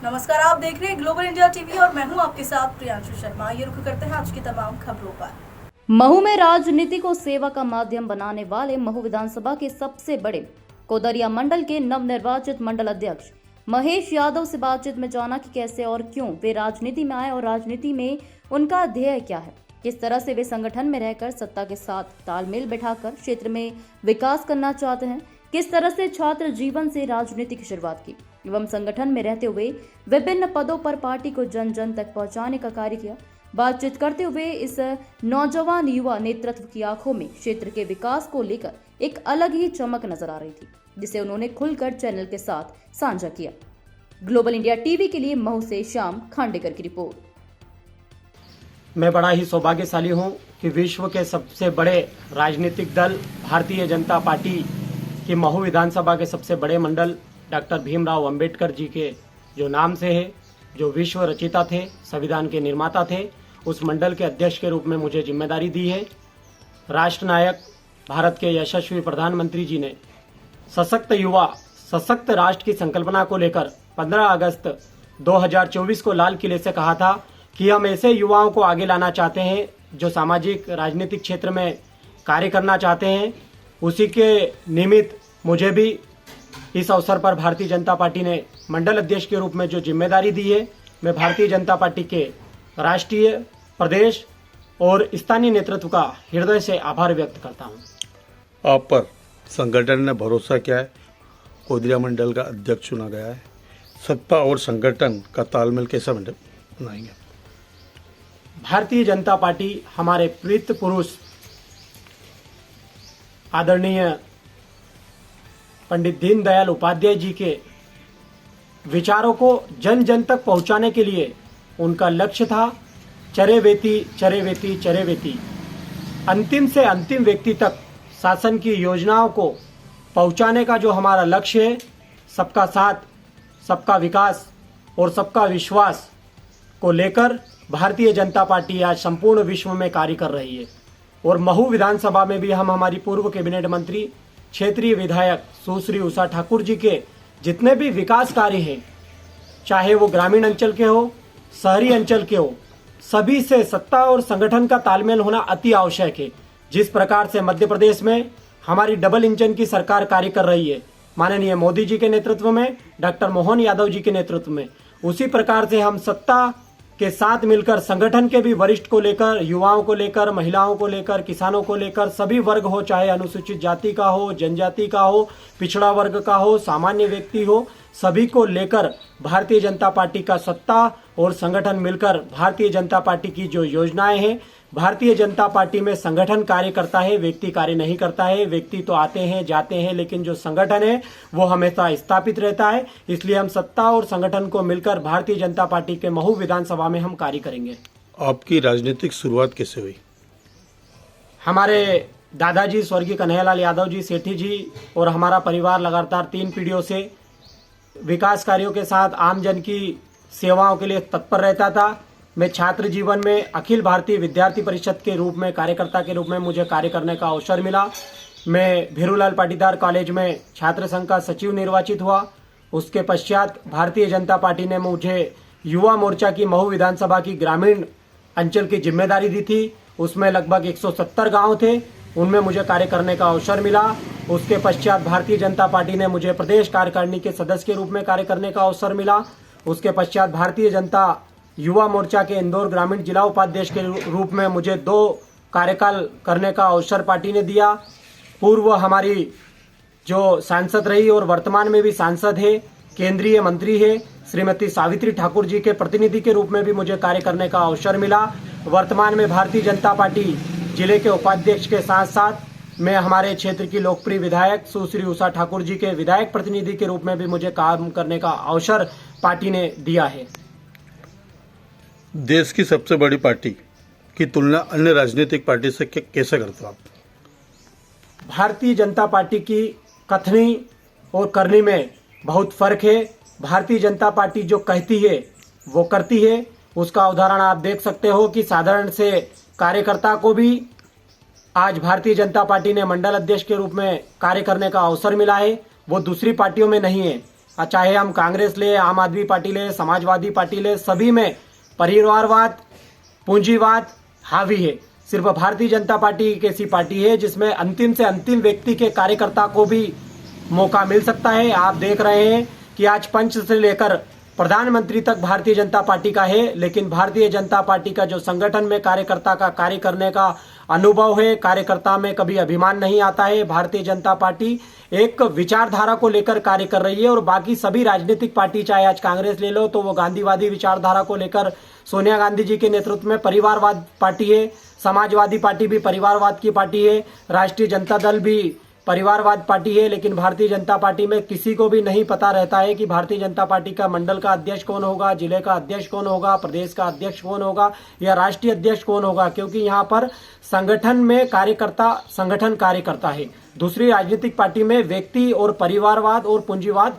नमस्कार, आप देख रहे हैं ग्लोबल इंडिया टीवी और मैं हूं आपके साथ प्रियांशु शर्मा। ये रुख करते हैं आज की तमाम खबरों पर। महू में राजनीति को सेवा का माध्यम बनाने वाले महू विधानसभा के सबसे बड़े कोदरिया मंडल के नवनिर्वाचित मंडल अध्यक्ष महेश यादव से बातचीत में जाना कि कैसे और क्यों वे राजनीति में आए और राजनीति में उनका ध्येय क्या है, किस तरह से वे संगठन में रहकर सत्ता के साथ तालमेल बैठाकर क्षेत्र में विकास करना चाहते हैं, किस तरह से छात्र जीवन से राजनीति की शुरुआत की एवं संगठन में रहते हुए विभिन्न पदों पर पार्टी को जन जन तक पहुंचाने का कार्य किया। बातचीत करते हुए इस नौजवान युवा नेतृत्व की आंखों में क्षेत्र के विकास को लेकर एक अलग ही चमक नजर आ रही थी, जिसे उन्होंने खुलकर चैनल के साथ साझा किया। ग्लोबल इंडिया टीवी के लिए महू से श्याम खांडेकर की रिपोर्ट। मैं बड़ा ही सौभाग्यशाली हूं कि विश्व के सबसे बड़े राजनीतिक दल भारतीय जनता पार्टी की महू विधानसभा के सबसे बड़े मंडल डॉक्टर भीमराव अंबेडकर जी के जो नाम से है, जो विश्व रचिता थे, संविधान के निर्माता थे, उस मंडल के अध्यक्ष के रूप में मुझे जिम्मेदारी दी है। राष्ट्र नायक भारत के यशस्वी प्रधानमंत्री जी ने सशक्त युवा सशक्त राष्ट्र की संकल्पना को लेकर 15 अगस्त 2024 को लाल किले से कहा था कि हम ऐसे युवाओं को आगे लाना चाहते हैं जो सामाजिक राजनीतिक क्षेत्र में कार्य करना चाहते हैं। उसी के निमित्त मुझे भी इस अवसर पर भारतीय जनता पार्टी ने मंडल अध्यक्ष के रूप में जो जिम्मेदारी दी है, मैं भारतीय जनता पार्टी के राष्ट्रीय, प्रदेश और स्थानीय नेतृत्व का हृदय से आभार व्यक्त करता हूं। आप पर संगठन ने भरोसा किया है, कोदरिया मंडल का अध्यक्ष चुना गया है। सत्ता और संगठन का तालमेल कैसा बनाएंगे? भारतीय जनता पार्टी हमारे प्रीत पुरुष आदरणीय पंडित दीनदयाल उपाध्याय जी के विचारों को जन जन तक पहुंचाने के लिए उनका लक्ष्य था चरेवेती चरेवेती चरेवेती, अंतिम से अंतिम व्यक्ति तक शासन की योजनाओं को पहुंचाने का जो हमारा लक्ष्य है, सबका साथ, सबका विकास और सबका विश्वास को लेकर भारतीय जनता पार्टी आज संपूर्ण विश्व में कार्य कर रही है। और महू विधानसभा में भी हम हमारी पूर्व कैबिनेट मंत्री, क्षेत्रीय विधायक सुश्री उषा ठाकुर जी के जितने भी विकास कार्य हैं, चाहे वो ग्रामीण अंचल के हो, शहरी अंचल के हो, सभी से सत्ता और संगठन का तालमेल होना अति आवश्यक है। जिस प्रकार से मध्य प्रदेश में हमारी डबल इंजन की सरकार कार्य कर रही है, माननीय मोदी जी के नेतृत्व में, डॉक्टर मोहन यादव जी के नेतृत्व में, उसी प्रकार से हम सत्ता के साथ मिलकर संगठन के भी वरिष्ठ को लेकर, युवाओं को लेकर, महिलाओं को लेकर, किसानों को लेकर, सभी वर्ग हो, चाहे अनुसूचित जाति का हो, जनजाति का हो, पिछड़ा वर्ग का हो, सामान्य व्यक्ति हो, सभी को लेकर भारतीय जनता पार्टी का सत्ता और संगठन मिलकर भारतीय जनता पार्टी की जो योजनाएं हैं, भारतीय जनता पार्टी में संगठन कार्य करता है, व्यक्ति कार्य नहीं करता है। व्यक्ति तो आते हैं जाते हैं, लेकिन जो संगठन है वो हमेशा स्थापित रहता है। इसलिए हम सत्ता और संगठन को मिलकर भारतीय जनता पार्टी के महू विधानसभा में हम कार्य करेंगे। आपकी राजनीतिक शुरुआत कैसे हुई? हमारे दादाजी स्वर्गीय कन्हैयालाल यादव जी, सेठी जी और हमारा परिवार लगातार 3 पीढ़ियों से विकास कार्यों के साथ आमजन की सेवाओं के लिए तत्पर रहता था। मैं छात्र जीवन में अखिल भारतीय विद्यार्थी परिषद के रूप में, कार्यकर्ता के रूप में मुझे कार्य करने का अवसर मिला। मैं भीरूलाल पाटीदार कॉलेज में छात्र संघ का सचिव निर्वाचित हुआ। उसके पश्चात भारतीय जनता पार्टी ने मुझे युवा मोर्चा की महू विधानसभा की ग्रामीण अंचल की जिम्मेदारी दी थी। उसमें लगभग 170 गांव थे, उनमें मुझे कार्य करने का अवसर मिला। उसके पश्चात भारतीय जनता पार्टी ने मुझे प्रदेश कार्यकारिणी के सदस्य के रूप में कार्य करने का अवसर मिला। उसके पश्चात भारतीय जनता युवा मोर्चा के इंदौर ग्रामीण जिला उपाध्यक्ष के रूप में मुझे 2 कार्यकाल करने का अवसर पार्टी ने दिया। पूर्व हमारी जो सांसद रही और वर्तमान में भी सांसद है, केंद्रीय मंत्री है, श्रीमती सावित्री ठाकुर जी के प्रतिनिधि के रूप में भी मुझे कार्य करने का अवसर मिला। वर्तमान में भारतीय जनता पार्टी जिले के उपाध्यक्ष के साथ साथ मैं हमारे क्षेत्र की लोकप्रिय विधायक सुश्री उषा ठाकुर जी के विधायक प्रतिनिधि के रूप में भी मुझे काम करने का अवसर पार्टी ने दिया है। देश की सबसे बड़ी पार्टी की तुलना अन्य राजनीतिक पार्टी से कैसे करते हो आप? भारतीय जनता पार्टी की कथनी और करनी में बहुत फर्क है। भारतीय जनता पार्टी जो कहती है वो करती है। उसका उदाहरण आप देख सकते हो कि साधारण से कार्यकर्ता को भी आज भारतीय जनता पार्टी ने मंडल अध्यक्ष के रूप में कार्य करने का अवसर मिला है। वो दूसरी पार्टियों में नहीं है। चाहे हम कांग्रेस ले, आम आदमी पार्टी ले, समाजवादी पार्टी ले, सभी में परिवारवाद, पूंजीवाद हावी है। सिर्फ भारतीय जनता पार्टी एक ऐसी पार्टी है जिसमें अंतिम से अंतिम व्यक्ति के कार्यकर्ता को भी मौका मिल सकता है। आप देख रहे हैं कि आज पंच से लेकर प्रधानमंत्री तक भारतीय जनता पार्टी का है, लेकिन भारतीय जनता पार्टी का जो संगठन में कार्यकर्ता का कार्य करने का अनुभव है, कार्यकर्ता में कभी अभिमान नहीं आता है। भारतीय जनता पार्टी एक विचारधारा को लेकर कार्य कर रही है और बाकी सभी राजनीतिक पार्टी, चाहे आज कांग्रेस ले लो तो वो गांधीवादी विचारधारा को लेकर सोनिया गांधी जी के नेतृत्व में परिवारवाद पार्टी है, समाजवादी पार्टी भी परिवारवाद की पार्टी है, राष्ट्रीय जनता दल भी परिवारवाद पार्टी है। लेकिन भारतीय जनता पार्टी में किसी को भी नहीं पता रहता है कि भारतीय जनता पार्टी का मंडल का अध्यक्ष कौन होगा, जिले का अध्यक्ष कौन होगा, प्रदेश का अध्यक्ष कौन होगा या राष्ट्रीय अध्यक्ष कौन होगा, क्योंकि यहाँ पर संगठन में कार्यकर्ता संगठन कार्य करता है। दूसरी राजनीतिक पार्टी में व्यक्ति और परिवारवाद और पूंजीवाद